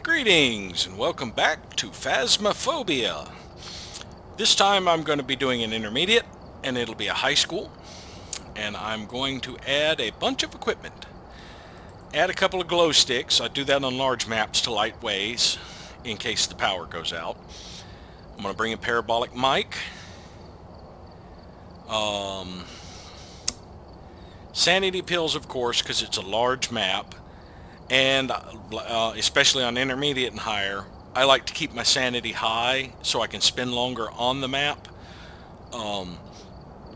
Greetings and welcome back to Phasmophobia. This time I'm going to be doing an intermediate and it'll be a high school, and I'm going to add a bunch of equipment. Add a couple of glow sticks. I do that on large maps to light ways in case the power goes out. I'm going to bring a parabolic mic. Sanity pills, of course, because it's a large map. And especially on intermediate and higher, I like to keep my sanity high so I can spend longer on the map,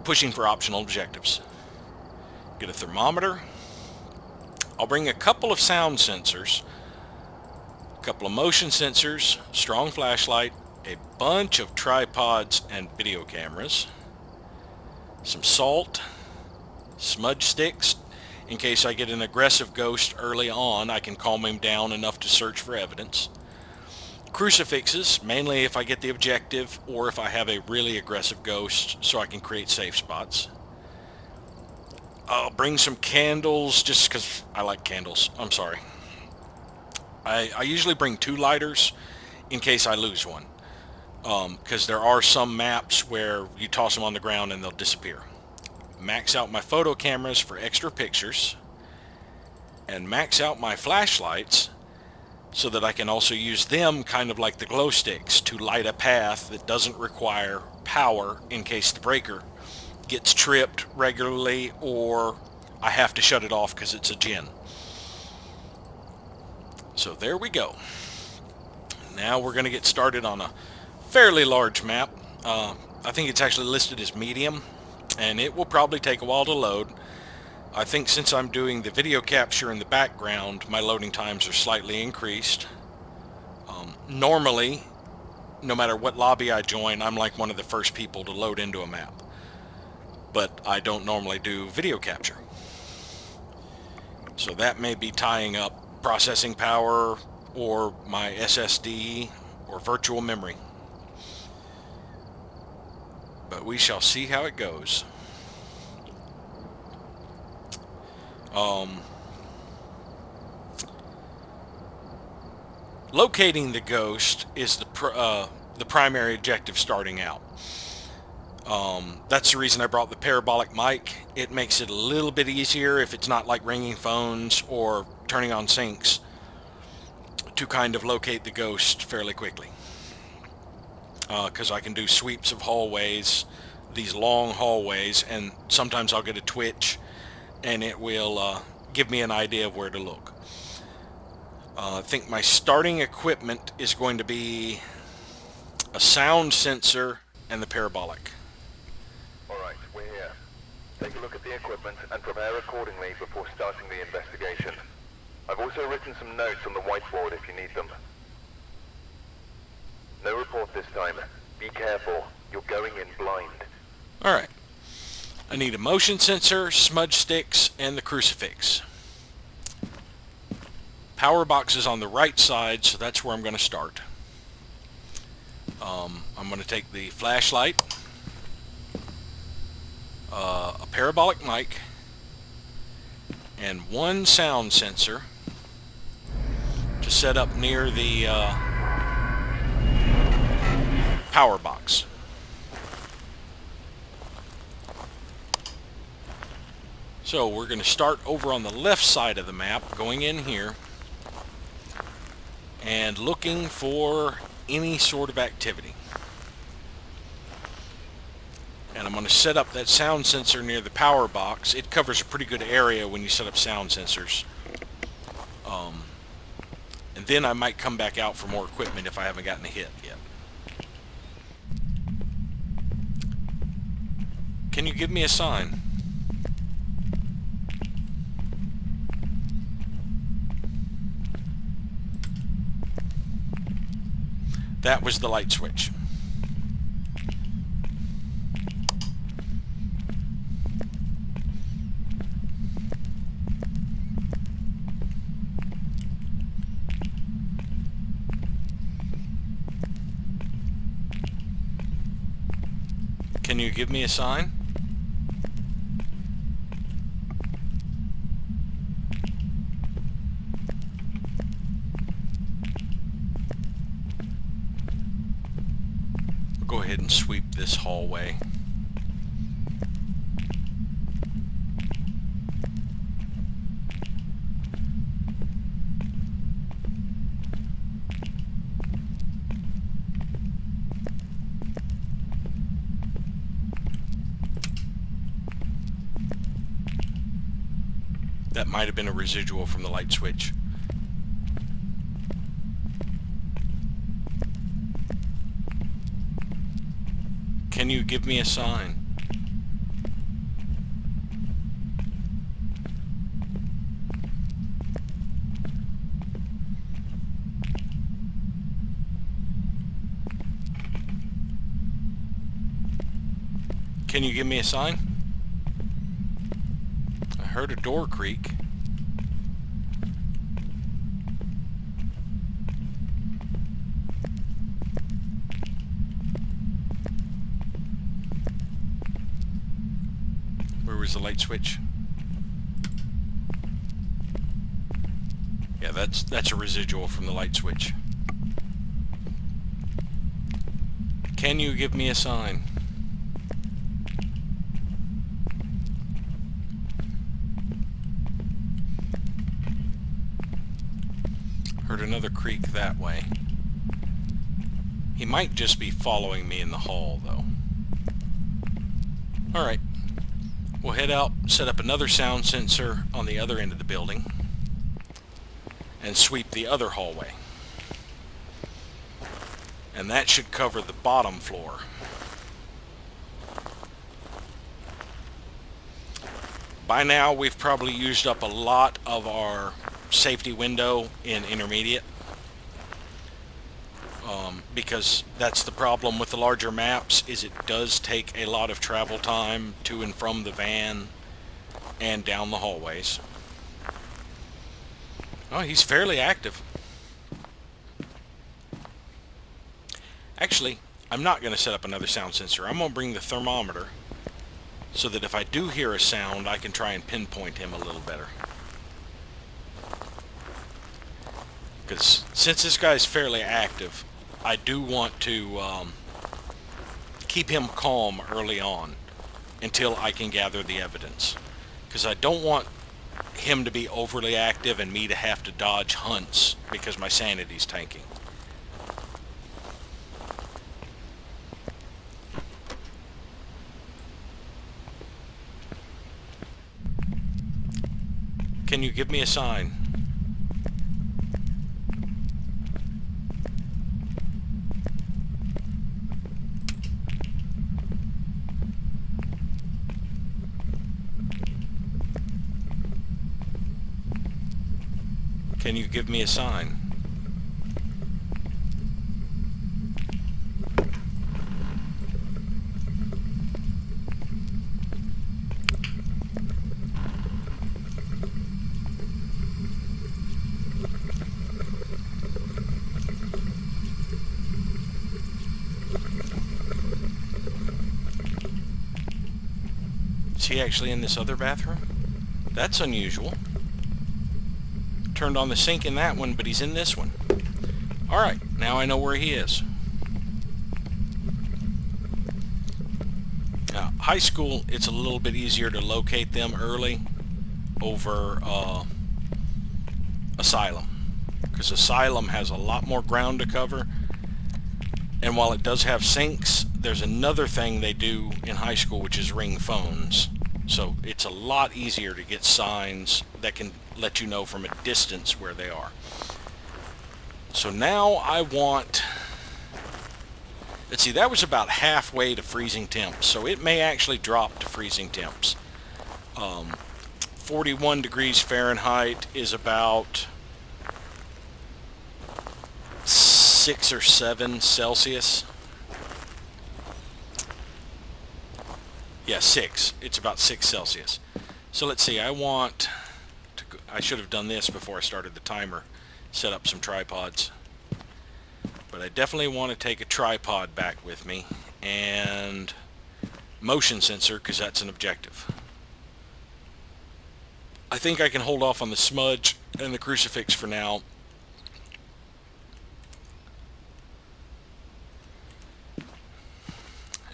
pushing for optional objectives. Get a thermometer. I'll bring a couple of sound sensors, a couple of motion sensors, strong flashlight, a bunch of tripods and video cameras, some salt, smudge sticks. In case I get an aggressive ghost early on, I can calm him down enough to search for evidence. Crucifixes, mainly if I get the objective or if I have a really aggressive ghost, so I can create safe spots. I'll bring some candles just because I like candles. I'm sorry. I usually bring 2 lighters in case I lose one, because there are some maps where you toss them on the ground and they'll disappear. Max out my photo cameras for extra pictures, and max out my flashlights so that I can also use them kind of like the glow sticks to light a path that doesn't require power in case the breaker gets tripped regularly or I have to shut it off because it's a gen. So there we go. Now we're going to get started on a fairly large map. I think it's actually listed as medium, and it will probably take a while to load. I think since I'm doing the video capture in the background, my loading times are slightly increased. Normally, no matter what lobby I join, I'm like one of the first people to load into a map. But I don't normally do video capture. So that may be tying up processing power or my SSD or virtual memory. But we shall see how it goes. Locating the ghost is the primary objective starting out. That's the reason I brought the parabolic mic. It makes it a little bit easier if it's not like ringing phones or turning on syncs to kind of locate the ghost fairly quickly. Because I can do sweeps of hallways, these long hallways, and sometimes I'll get a twitch and it will give me an idea of where to look. I think my starting equipment is going to be a sound sensor and the parabolic. Alright, we're here. Take a look at the equipment and prepare accordingly before starting the investigation. I've also written some notes on the whiteboard if you need them. No report this time. Be careful. You're going in blind. Alright. I need a motion sensor, smudge sticks, and the crucifix. Power box is on the right side, so that's where I'm going to start. I'm going to take the flashlight, a parabolic mic, and 1 sound sensor to set up near the power box. So we're going to start over on the left side of the map, going in here and looking for any sort of activity. And I'm going to set up that sound sensor near the power box. It covers a pretty good area when you set up sound sensors. And then I might come back out for more equipment if I haven't gotten a hit yet. Can you give me a sign? That was the light switch. Can you give me a sign? go ahead and sweep this hallway. That might have been a residual from the light switch. Can you give me a sign? Can you give me a sign? I heard a door creak. Where was the light switch? Yeah, that's a residual from the light switch. Can you give me a sign? Heard another creak that way. He might just be following me in the hall, though. Alright. We'll head out, set up another sound sensor on the other end of the building, and sweep the other hallway. And that should cover the bottom floor. By now, we've probably used up a lot of our safety window in intermediate, because that's the problem with the larger maps, is it does take a lot of travel time to and from the van and down the hallways. Oh, he's fairly active. Actually, I'm not going to set up another sound sensor. I'm going to bring the thermometer so that if I do hear a sound, I can try and pinpoint him a little better. Because since this guy's fairly active, I do want to keep him calm early on until I can gather the evidence. Because I don't want him to be overly active and me to have to dodge hunts because my sanity's tanking. Can you give me a sign? Can you give me a sign? Is he actually in this other bathroom? That's unusual. Turned on the sink in that one, but he's in this one. Alright, now I know where he is. Now, high school, it's a little bit easier to locate them early over Asylum. Because Asylum has a lot more ground to cover. And while it does have sinks, there's another thing they do in high school, which is ring phones. So it's a lot easier to get signs that can let you know from a distance where they are. So now I want... Let's see, that was about halfway to freezing temps, so it may actually drop to freezing temps. 41 degrees Fahrenheit is about 6 or 7 Celsius. Yeah, 6. It's about 6 Celsius. So let's see, I should have done this before I started the timer. Set up some tripods. But I definitely want to take a tripod back with me. And motion sensor, because that's an objective. I think I can hold off on the smudge and the crucifix for now.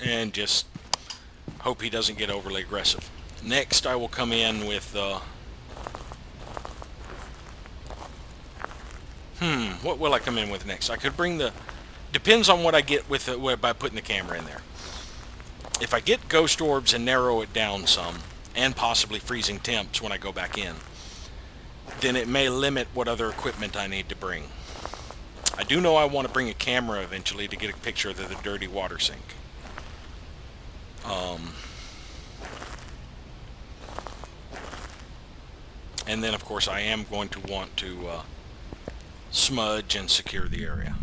and just hope he doesn't get overly aggressive. Next, I will come in with what will I come in with next? I could bring the... Depends on what I get with by putting the camera in there. If I get ghost orbs and narrow it down some, and possibly freezing temps when I go back in, then it may limit what other equipment I need to bring. I do know I want to bring a camera eventually to get a picture of the dirty water sink. And then, of course, I am going to want to smudge and secure the area.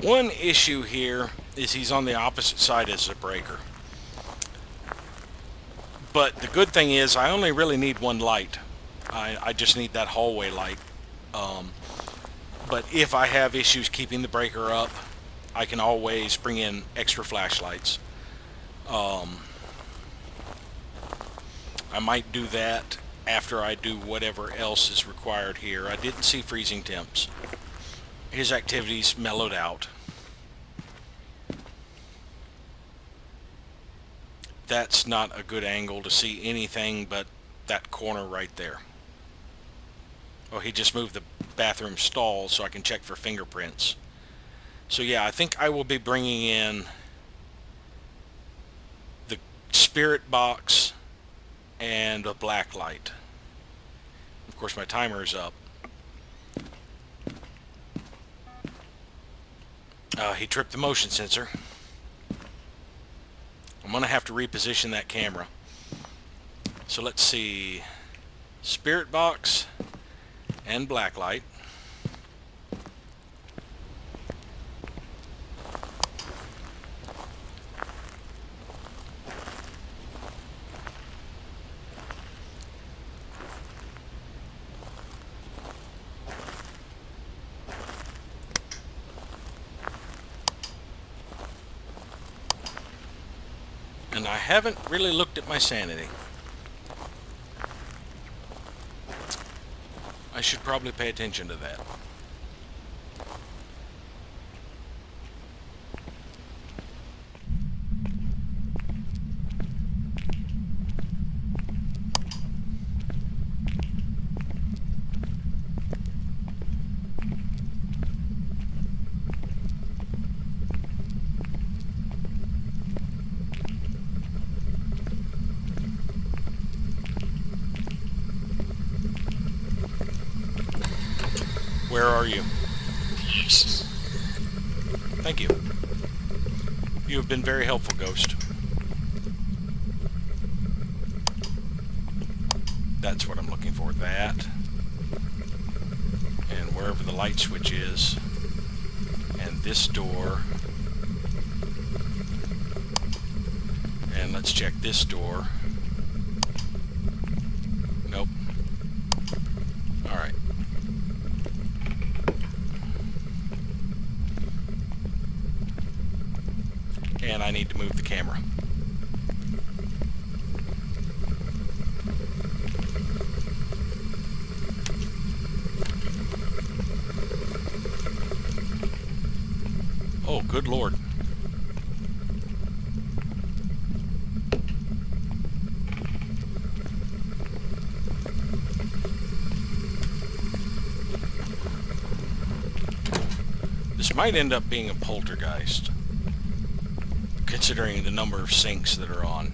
One issue here is he's on the opposite side as the breaker. But the good thing is I only really need one light. I just need that hallway light. But if I have issues keeping the breaker up, I can always bring in extra flashlights. I might do that after I do whatever else is required here. I didn't see freezing temps. His activities mellowed out. That's not a good angle to see anything but that corner right there. Oh, he just moved the bathroom stall so I can check for fingerprints. So yeah, I think I will be bringing in the spirit box and a black light. Of course, my timer is up. He tripped the motion sensor. I'm going to have to reposition that camera. So let's see. Spirit box and black light. And I haven't really looked at my sanity. I should probably pay attention to that. Where are you? Thank you. You have been very helpful, Ghost. That's what I'm looking for. That. And wherever the light switch is. And this door. And let's check this door. Nope. Alright. And I need to move the camera. Oh, good Lord. This might end up being a poltergeist, considering the number of sinks that are on.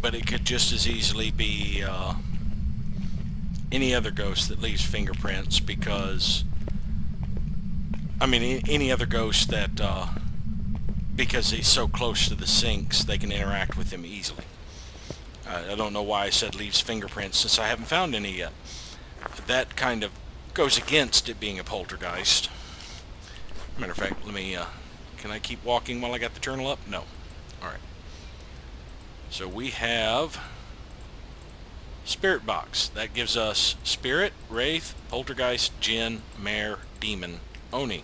but it could just as easily be any other ghost that leaves fingerprints, because I mean any other ghost that because he's so close to the sinks, they can interact with him easily. I don't know why I said leaves fingerprints, since I haven't found any yet. That kind of goes against it being a poltergeist. Matter of fact, let me, can I keep walking while I got the journal up? No. Alright. So we have Spirit Box. That gives us Spirit, Wraith, Poltergeist, Jinn, Mare, Demon, Oni.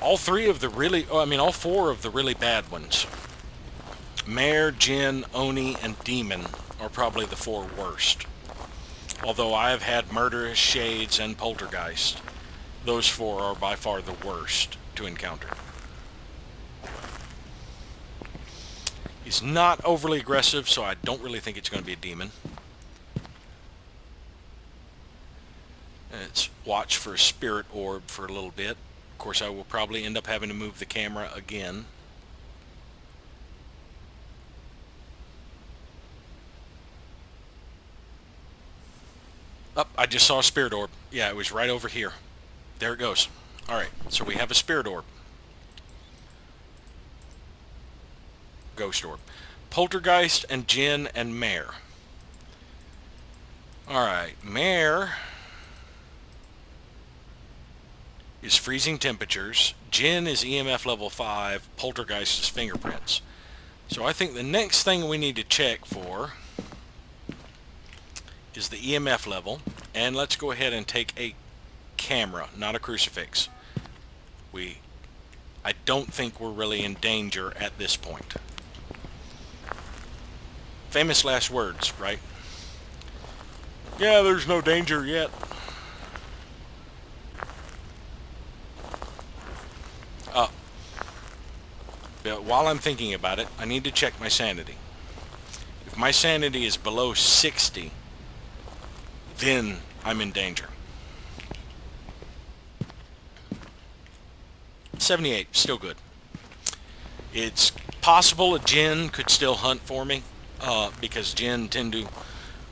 All four of the really bad ones. Mare, Jinn, Oni, and Demon are probably the four worst. Although I have had Murderous, Shades, and Poltergeist, those four are by far the worst to encounter. He's not overly aggressive, so I don't really think it's going to be a demon. Let's watch for a spirit orb for a little bit. Of course, I will probably end up having to move the camera again. Oh, I just saw a spirit orb. Yeah, it was right over here. There it goes. Alright, so we have a spirit orb. Ghost orb. Poltergeist and Jinn and Mare. Alright, Mare is freezing temperatures. Jinn is EMF level 5. Poltergeist is fingerprints. So I think the next thing we need to check for is the EMF level, and let's go ahead and take a camera, not a crucifix. I don't think we're really in danger at this point. Famous last words, right? Yeah, there's no danger yet. But while I'm thinking about it, I need to check my sanity. If my sanity is below 60, then I'm in danger. 78, still good. It's possible a Jinn could still hunt for me, because Jinn tend to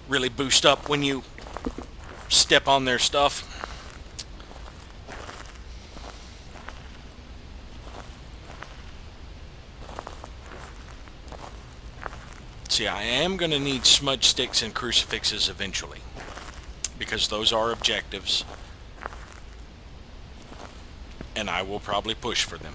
really boost up when you step on their stuff. See, I am going to need smudge sticks and crucifixes eventually, because those are objectives, and I will probably push for them.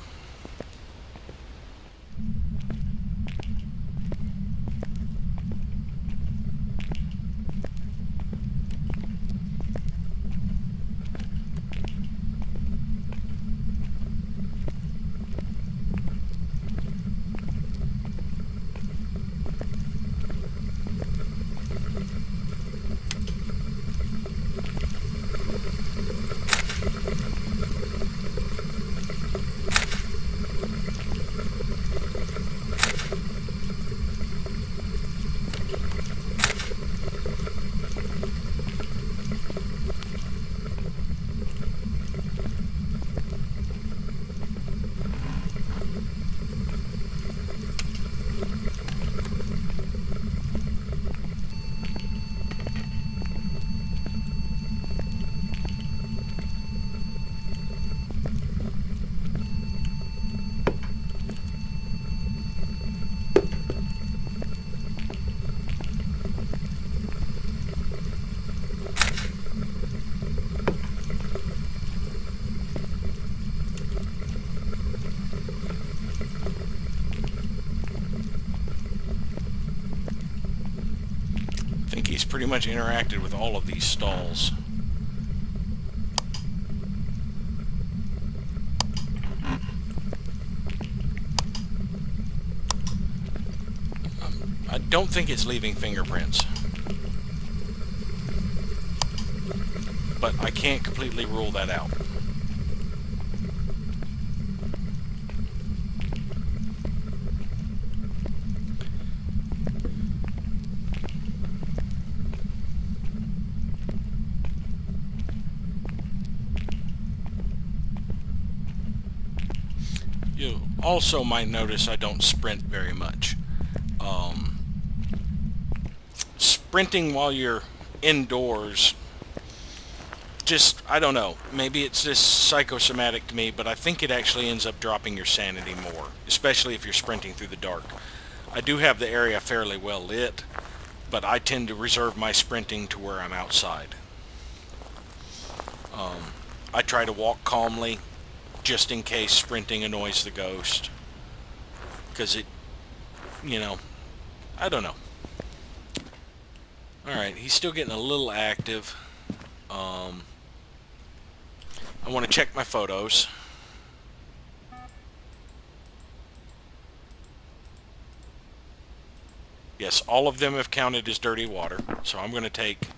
He's pretty much interacted with all of these stalls. I don't think it's leaving fingerprints, but I can't completely rule that out. You also might notice I don't sprint very much. sprinting while you're indoors, just, I don't know, maybe it's just psychosomatic to me, but I think it actually ends up dropping your sanity more, especially if you're sprinting through the dark. I do have the area fairly well lit, but I tend to reserve my sprinting to where I'm outside. I try to walk calmly, just in case sprinting annoys the ghost, because it, you know, I don't know. Alright, he's still getting a little active. I want to check my photos. Yes, all of them have counted as dirty water. So I'm going to take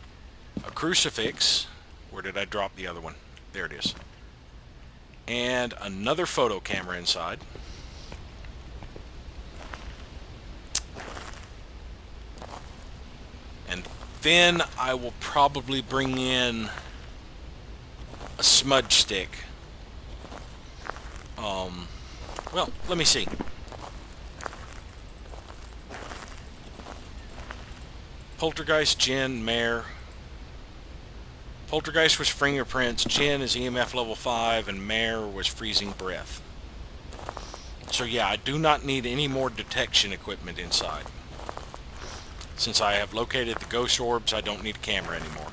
a crucifix. Where did I drop the other one? There it is. And another photo camera inside. And then I will probably bring in a smudge stick. Well, let me see. Poltergeist, Jinn, Mare. Poltergeist was fingerprints, Jinn is EMF level 5, and Mare was freezing breath. So yeah, I do not need any more detection equipment inside. Since I have located the ghost orbs, I don't need a camera anymore.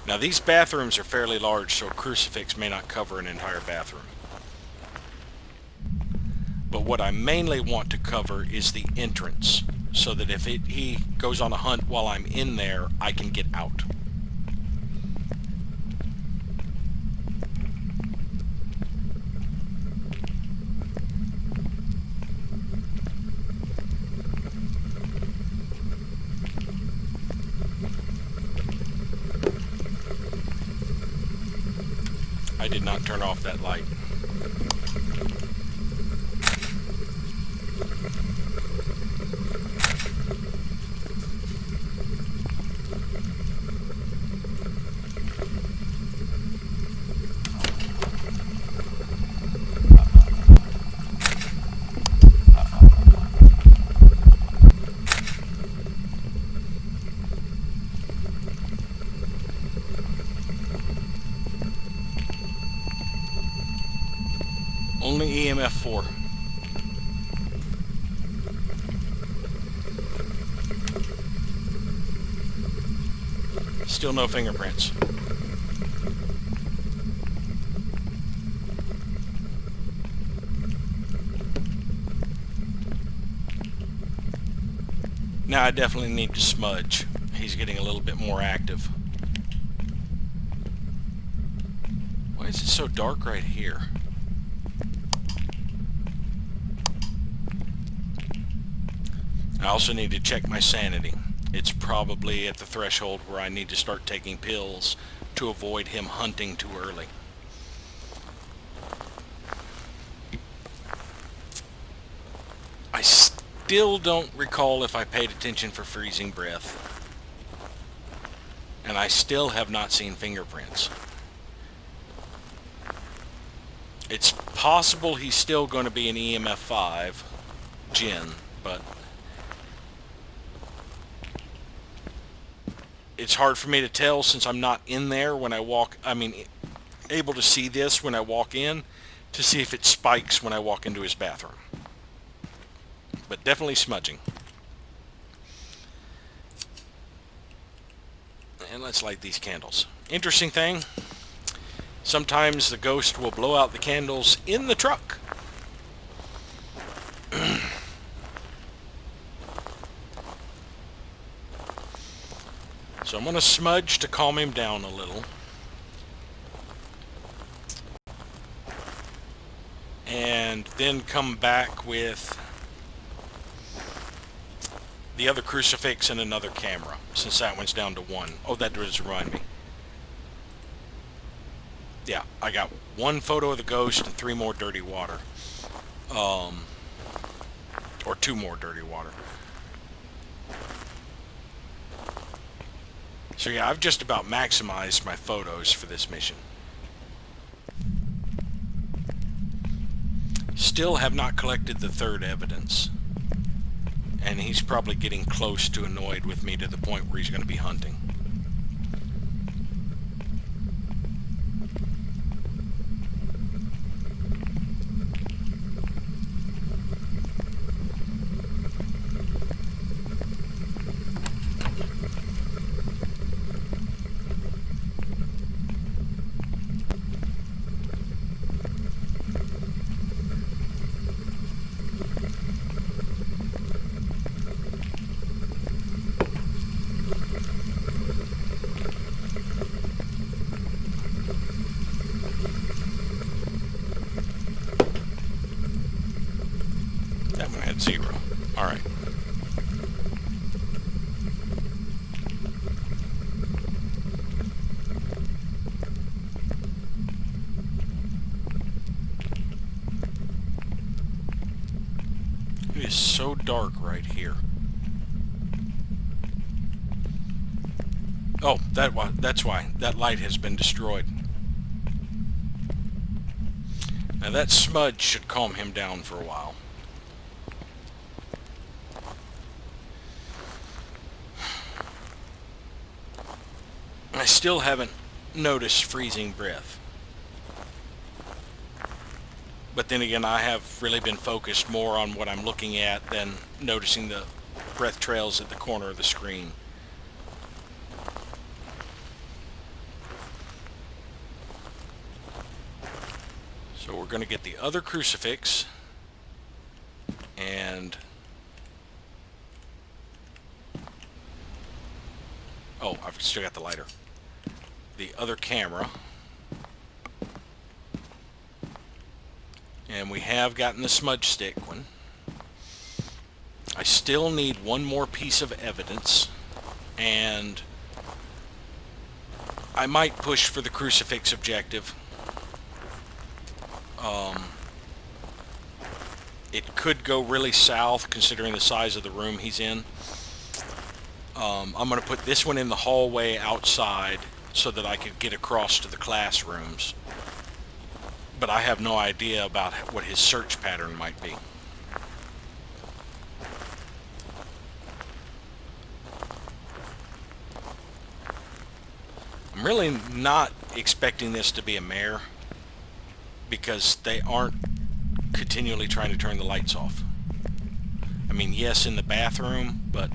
Now these bathrooms are fairly large, so a crucifix may not cover an entire bathroom. But what I mainly want to cover is the entrance, so that if he goes on a hunt while I'm in there, I can get out. I did not turn off that light. Only EMF 4. Still no fingerprints. Now I definitely need to smudge. He's getting a little bit more active. Why is it so dark right here? I also need to check my sanity. It's probably at the threshold where I need to start taking pills to avoid him hunting too early. I still don't recall if I paid attention for freezing breath. And I still have not seen fingerprints. It's possible he's still going to be an EMF 5 Jinn, but it's hard for me to tell since I'm not in there when I walk. I mean, able to see this when I walk in to see if it spikes when I walk into his bathroom. But definitely smudging. And let's light these candles. Interesting thing, sometimes the ghost will blow out the candles in the truck. So I'm going to smudge to calm him down a little. And then come back with the other crucifix and another camera, since that one's down to 1. Oh, that does remind me. Yeah, I got 1 photo of the ghost and 3 more dirty water. Or 2 more dirty water. So yeah, I've just about maximized my photos for this mission. Still have not collected the third evidence. And he's probably getting close to annoyed with me to the point where he's going to be hunting. That one had 0. Alright. It is so dark right here. Oh, that's why. That light has been destroyed. Now that smudge should calm him down for a while. I still haven't noticed freezing breath. But then again, I have really been focused more on what I'm looking at than noticing the breath trails at the corner of the screen. So we're going to get the other crucifix and... oh, I've still got the lighter. The other camera. And we have gotten the smudge stick one. I still need one more piece of evidence, and I might push for the crucifix objective. It could go really south considering the size of the room he's in. I'm going to put this one in the hallway outside so that I could get across to the classrooms. But I have no idea about what his search pattern might be. I'm really not expecting this to be a mare because they aren't continually trying to turn the lights off. I mean, yes, in the bathroom, but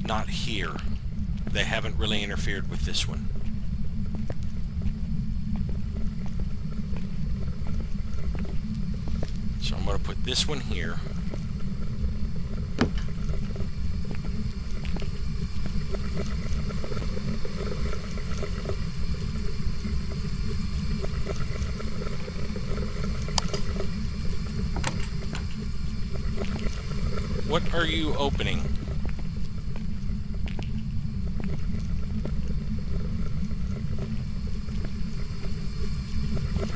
not here. They haven't really interfered with this one. So I'm going to put this one here. What are you opening?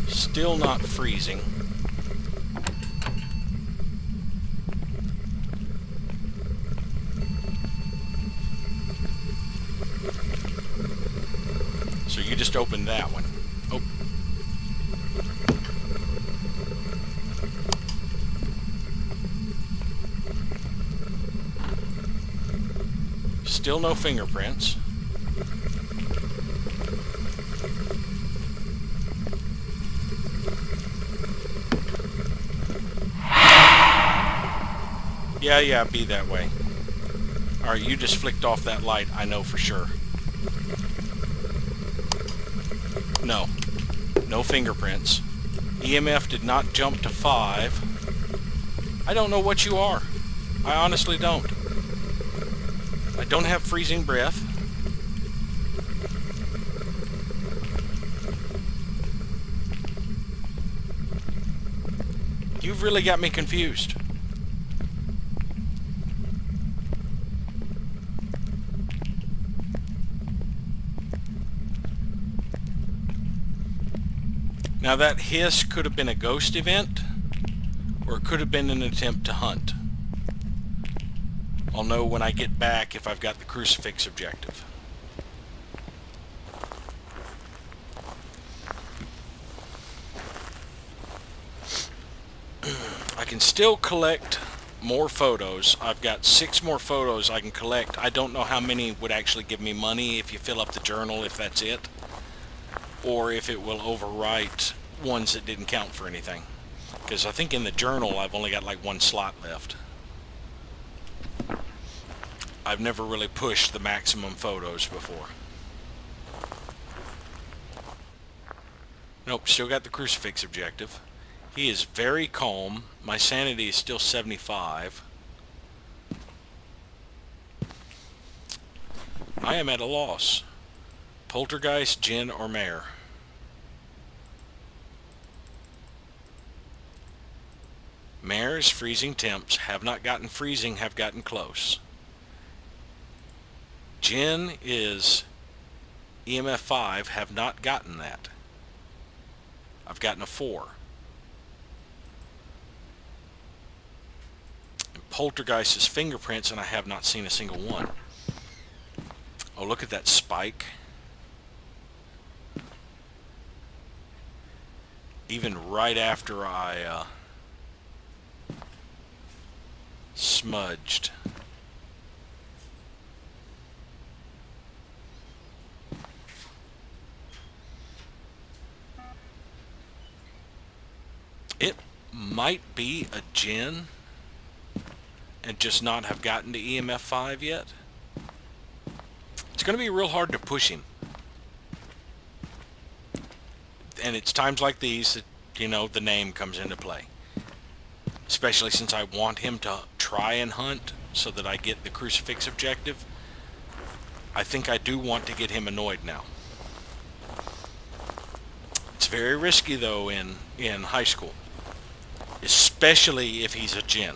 Still not freezing. So you just opened that one. Oh. Still no fingerprints. Yeah, be that way. Alright, you just flicked off that light, I know for sure. No. No fingerprints. EMF did not jump to 5. I don't know what you are. I honestly don't. I don't have freezing breath. You've really got me confused. Now that hiss could have been a ghost event, or it could have been an attempt to hunt. I'll know when I get back if I've got the crucifix objective. still collect more photos. I've got 6 more photos I can collect. I don't know how many would actually give me money if you fill up the journal, if that's it, or if it will overwrite ones that didn't count for anything. Because I think in the journal I've only got like 1 slot left. I've never really pushed the maximum photos before. Nope, still got the crucifix objective. He is very calm. My sanity is still 75. I am at a loss. Poltergeist, Jinn, or Mare? Mare's freezing temps have not gotten freezing, have gotten close. Jinn is EMF 5, have not gotten that. I've gotten a 4. And Poltergeist is fingerprints, and I have not seen a single one. Oh, look at that spike. Even right after I smudged. It might be a Jinn and just not have gotten to EMF 5 yet. It's going to be real hard to push him. And it's times like these that, you know, the name comes into play. Especially since I want him to try and hunt so that I get the crucifix objective. I think I do want to get him annoyed now. It's very risky though in high school. Especially if he's a Jinn.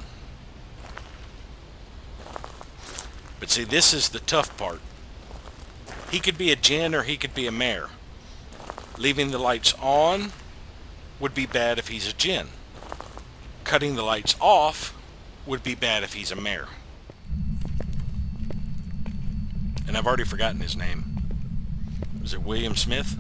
But see, this is the tough part. He could be a Jinn or he could be a Mare. Leaving the lights on would be bad if he's a Jinn. Cutting the lights off would be bad if he's a Mare. And I've already forgotten his name. Was it William Smith?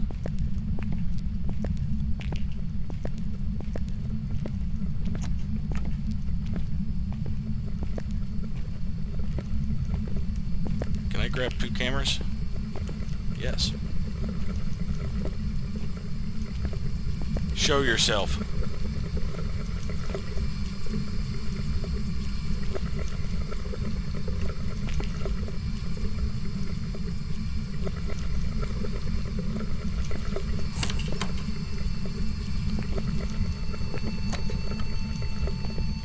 Can I grab 2 cameras? Yes. Show yourself.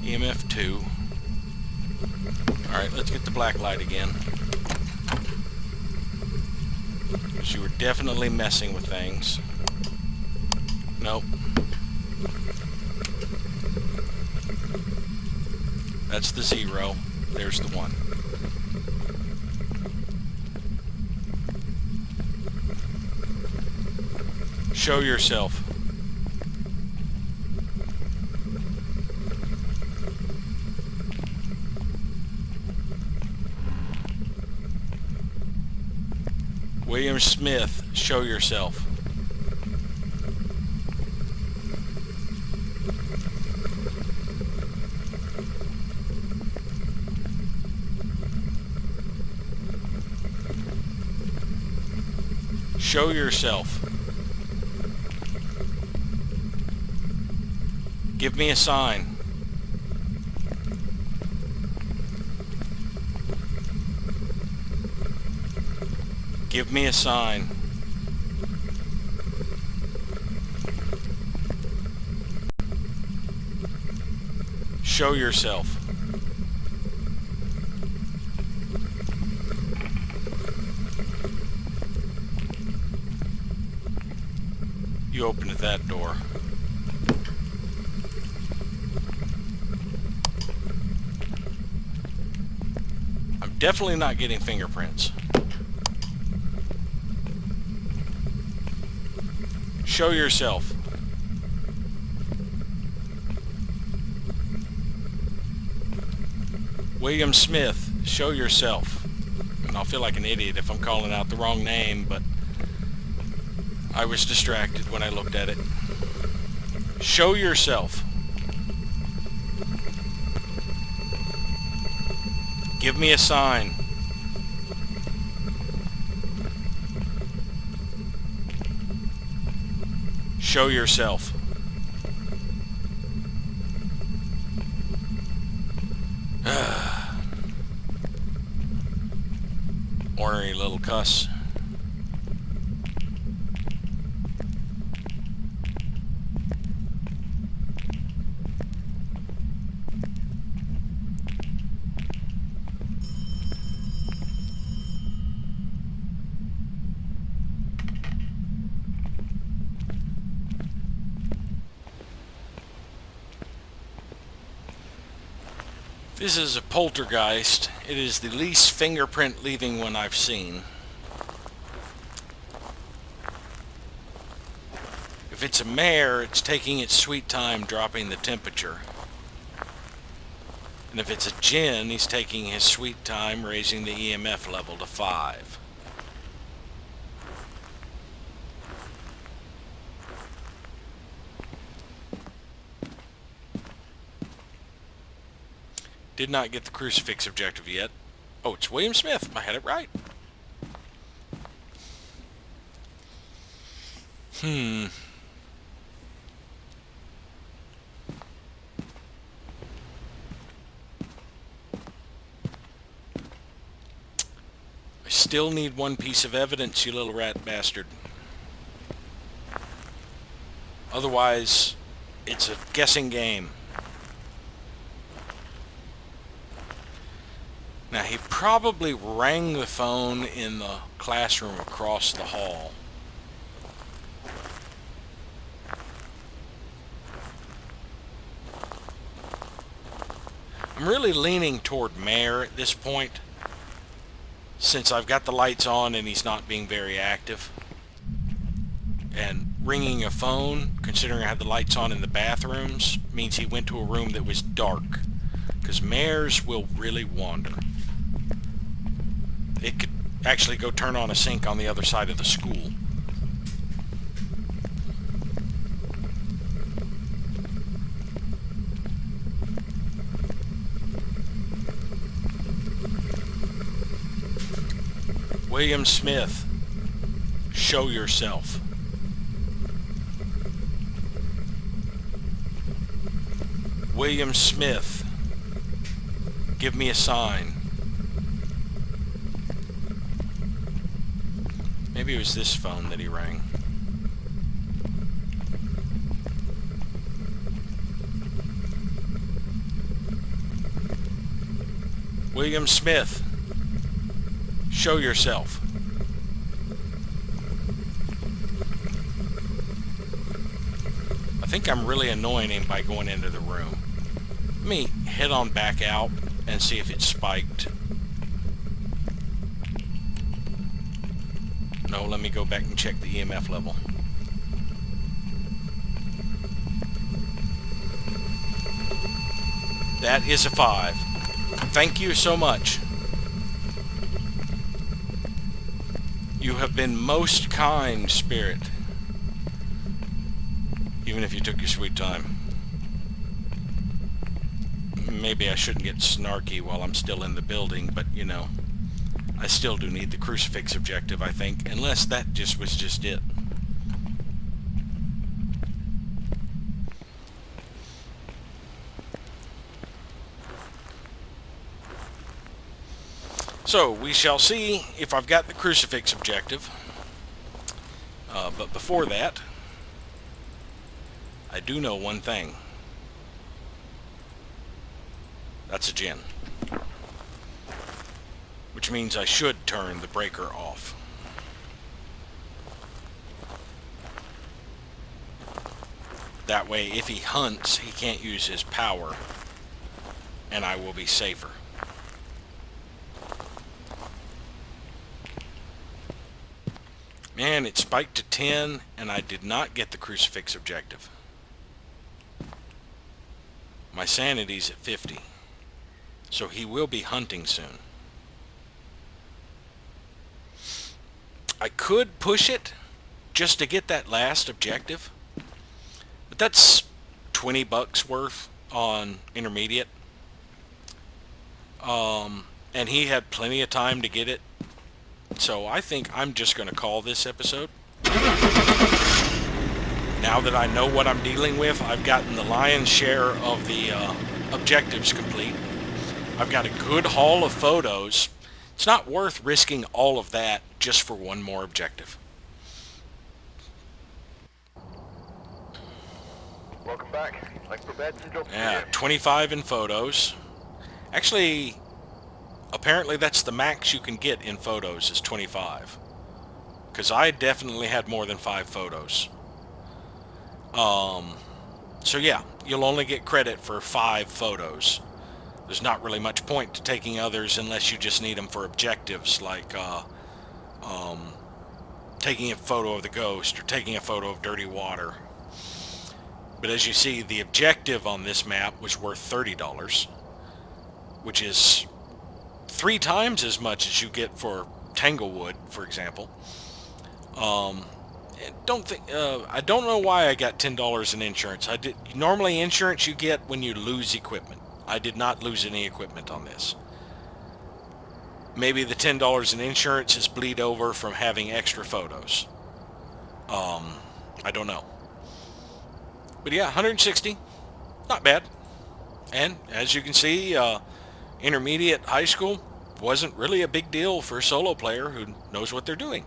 EMF 2. Alright, let's get the black light again. Because you were definitely messing with things. Nope. That's the 0. There's the 1. Show yourself. William Smith, show yourself. Show yourself. Give me a sign. Give me a sign. Show yourself. You opened that door. I'm definitely not getting fingerprints. Show yourself. William Smith, show yourself. And I'll feel like an idiot if I'm calling out the wrong name, but I was distracted when I looked at it. Show yourself. Give me a sign. Show yourself. Ornery little cuss. This is a poltergeist. It is the least fingerprint leaving one I've seen. If it's a mare, it's taking its sweet time dropping the temperature. And if it's a gin, he's taking his sweet time raising the EMF level to 5. Did not get the crucifix objective yet. Oh, it's William Smith. I had it right. I still need one piece of evidence, you little rat bastard. Otherwise, it's a guessing game. Now, he probably rang the phone in the classroom across the hall. I'm really leaning toward Mayor at this point, since I've got the lights on and he's not being very active. And ringing a phone, considering I had the lights on in the bathrooms, means he went to a room that was dark. Because mayors will really wander. It could actually go turn on a sink on the other side of the school. William Smith, show yourself. William Smith, give me a sign. Maybe it was this phone that he rang. William Smith, show yourself. I think I'm really annoying him by going into the room. Let me head on back out and see if it's spiked. No, let me go back and check the EMF level. That is a 5. Thank you so much. You have been most kind, Spirit. Even if you took your sweet time. Maybe I shouldn't get snarky while I'm still in the building, but you know, I still do need the crucifix objective, I think, unless that was just it. So, we shall see if I've got the crucifix objective. But before that, I do know one thing. That's a gin. Which means I should turn the breaker off. That way, if he hunts, he can't use his power, and I will be safer. Man, it spiked to 10, and I did not get the crucifix objective. My sanity's at 50, so he will be hunting soon. I could push it just to get that last objective, but that's $20 worth on intermediate. and he had plenty of time to get it. So I think I'm just going to call this episode. Now that I know what I'm dealing with, I've gotten the lion's share of the objectives complete. I've got a good haul of photos. It's not worth risking all of that just for one more objective. Welcome back. I've prepared some jobs Yeah, for you. 25 in photos. Actually, apparently that's the max you can get in photos is 25. Because I definitely had more than 5 photos. So yeah, you'll only get credit for 5 photos. There's not really much point to taking others unless you just need them for objectives like taking a photo of the ghost or taking a photo of dirty water. But as you see, the objective on this map was worth $30, which is 3 times as much as you get for Tanglewood, for example. I don't know why I got $10 in insurance. Normally insurance you get when you lose equipment. I did not lose any equipment on this. Maybe the $10 in insurance is bleed over from having extra photos. I don't know. But yeah, 160, not bad. And as you can see, intermediate high school wasn't really a big deal for a solo player who knows what they're doing.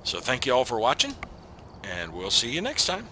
So thank you all for watching, and we'll see you next time.